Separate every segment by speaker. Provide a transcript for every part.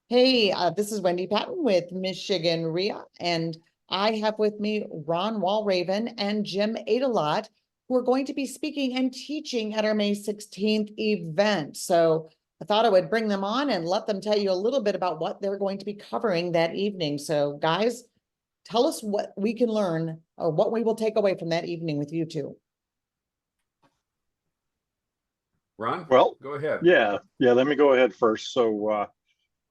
Speaker 1: Hey, this is Wendy Patton with Michigan REIA, and I have with me Ron Walraven and Jim Adelot, who are going to be speaking and teaching at our May 16th event. So I thought I would bring them on and let them tell you a little bit about what they're going to be covering that evening. So guys, tell us what we can learn or what we will take away from that evening with you two.
Speaker 2: Ron,
Speaker 3: Well,
Speaker 2: go ahead.
Speaker 3: yeah, let me go ahead first. So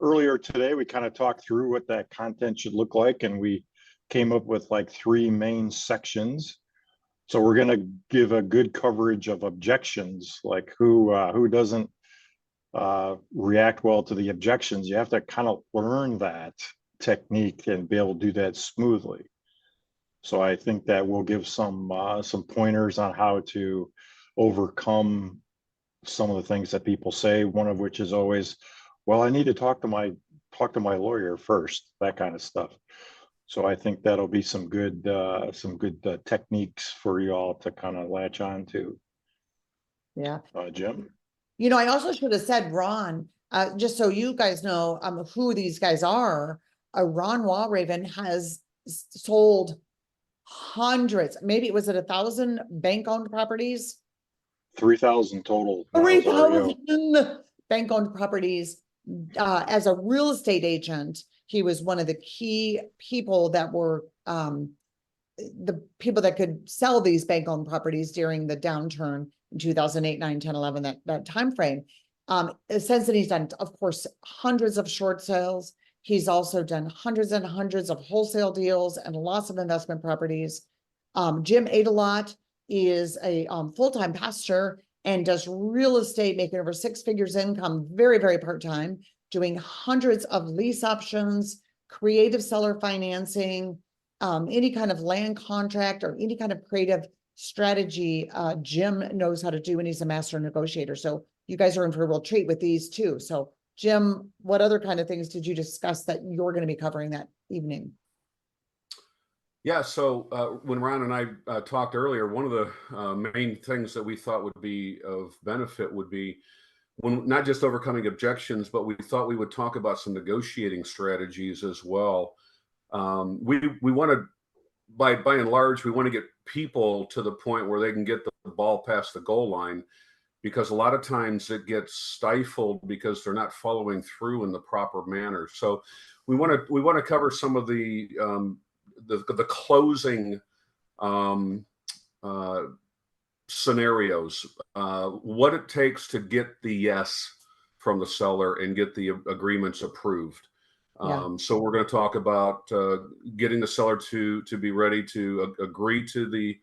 Speaker 3: earlier today, we kind of talked through what that content should look like, and we came up with like three main sections. So we're going to give a good coverage of objections, like who doesn't react well to the objections. You have to kind of learn that technique and be able to do that smoothly. So I think that will give some pointers on how to overcome some of the things that people say, one of which is always, well, I need to talk to my lawyer first, that kind of stuff. So I think that'll be some good techniques for you all to kind of latch on to.
Speaker 1: Yeah.
Speaker 3: Jim?
Speaker 1: You know, I also should have said Ron, just so you guys know who these guys are. Ron Walraven has sold hundreds, maybe it was at 1,000 bank-owned properties.
Speaker 3: 3,000 total.
Speaker 1: 3,000 bank-owned properties. As a real estate agent, he was one of the key people that were the people that could sell these bank-owned properties during the downturn in 2008, 9, 10, 11, that time frame. Since then, he's done, of course, hundreds of short sales. He's also done hundreds and hundreds of wholesale deals and lots of investment properties. Jim Adelot is a full-time pastor and does real estate, making over 6 figures income, very, very part-time, doing hundreds of lease options, creative seller financing, any kind of land contract or any kind of creative strategy. Jim knows how to do, and he's a master negotiator. So you guys are in for a real treat with these too. So Jim, what other kind of things did you discuss that you're going to be covering that evening?
Speaker 2: Yeah, so when Ron and I talked earlier, one of the main things that we thought would be of benefit would be when not just overcoming objections, but we thought we would talk about some negotiating strategies as well. We want to, by and large, we want to get people to the point where they can get the ball past the goal line, because a lot of times it gets stifled because they're not following through in the proper manner. So we want to cover some of the closing scenarios, what it takes to get the yes from the seller and get the agreements approved. So we're going to talk about getting the seller to be ready to agree to the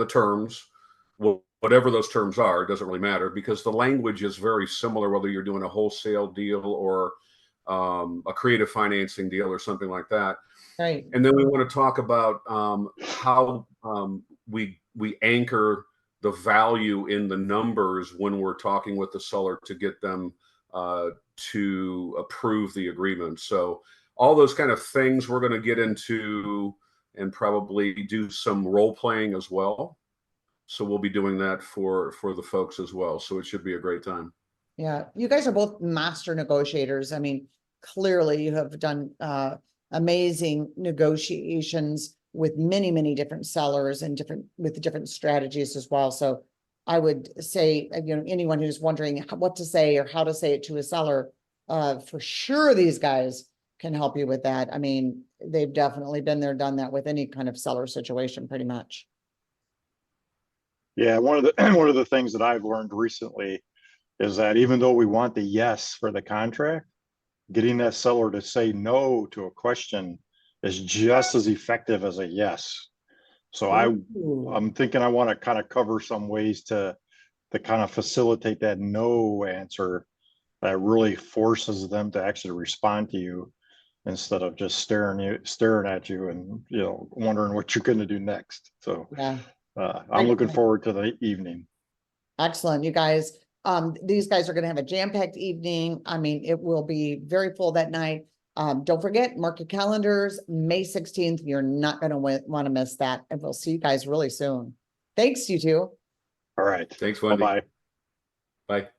Speaker 2: terms, whatever those terms are. It doesn't really matter, because the language is very similar whether you're doing a wholesale deal or a creative financing deal or something like that.
Speaker 1: Right.
Speaker 2: And then we want to talk about how we anchor the value in the numbers when we're talking with the seller to get them to approve the agreement. So all those kind of things we're going to get into, and probably do some role playing as well. So we'll be doing that for the folks as well. So it should be a great time.
Speaker 1: Yeah, you guys are both master negotiators. I mean, clearly you have done amazing negotiations with many, many different sellers and with different strategies as well. So I would say, you know, anyone who's wondering what to say or how to say it to a seller, for sure these guys can help you with that. I mean, they've definitely been there, done that with any kind of seller situation, pretty much.
Speaker 3: Yeah, one of the things that I've learned recently is that even though we want the yes for the contract, getting that seller to say no to a question is just as effective as a yes. So I'm thinking I want to kind of cover some ways to kind of facilitate that no answer that really forces them to actually respond to you, instead of just staring at you and, you know, wondering what you're going to do next. So
Speaker 1: yeah,
Speaker 3: I'm looking forward to the evening.
Speaker 1: Excellent, you guys. These guys are going to have a jam-packed evening. I mean, it will be very full that night. Don't forget, mark your calendars, May 16th. You're not going to want to miss that. And we'll see you guys really soon. Thanks, you two.
Speaker 3: All right.
Speaker 2: Thanks, Wendy.
Speaker 3: Bye-bye.
Speaker 2: Bye.